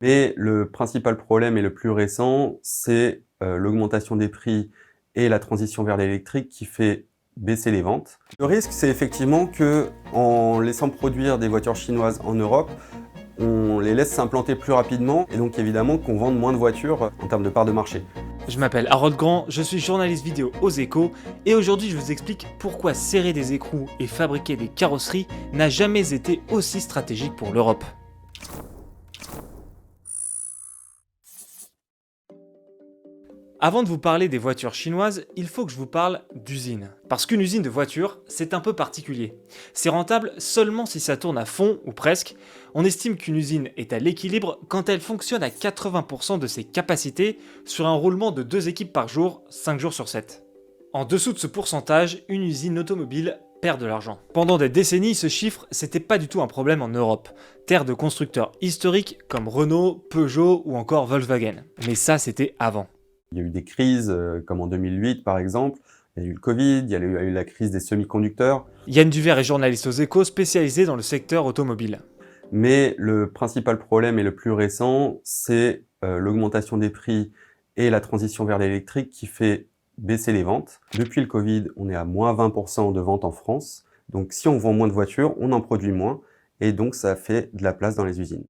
Mais le principal problème et le plus récent, c'est l'augmentation des prix et la transition vers l'électrique qui fait baisser les ventes. Le risque, c'est effectivement qu'en laissant produire des voitures chinoises en Europe, on les laisse s'implanter plus rapidement et donc évidemment qu'on vende moins de voitures en termes de part de marché. Je m'appelle Harold Grand, je suis journaliste vidéo aux Échos et aujourd'hui je vous explique pourquoi serrer des écrous et fabriquer des carrosseries n'a jamais été aussi stratégique pour l'Europe. Avant de vous parler des voitures chinoises, il faut que je vous parle d'usine. Parce qu'une usine de voitures, c'est un peu particulier. C'est rentable seulement si ça tourne à fond, ou presque. On estime qu'une usine est à l'équilibre quand elle fonctionne à 80% de ses capacités sur un roulement de 2 équipes par jour, 5 jours sur 7. En dessous de ce pourcentage, une usine automobile perd de l'argent. Pendant des décennies, ce chiffre, c'était pas du tout un problème en Europe. Terre de constructeurs historiques comme Renault, Peugeot ou encore Volkswagen. Mais ça, c'était avant. Il y a eu des crises comme en 2008 par exemple, il y a eu le Covid, il y a eu la crise des semi-conducteurs. Yann Duvert est journaliste aux Échos spécialisé dans le secteur automobile. Mais le principal problème et le plus récent, c'est l'augmentation des prix et la transition vers l'électrique qui fait baisser les ventes. Depuis le Covid, on est à moins 20% de ventes en France. Donc si on vend moins de voitures, on en produit moins et donc ça fait de la place dans les usines.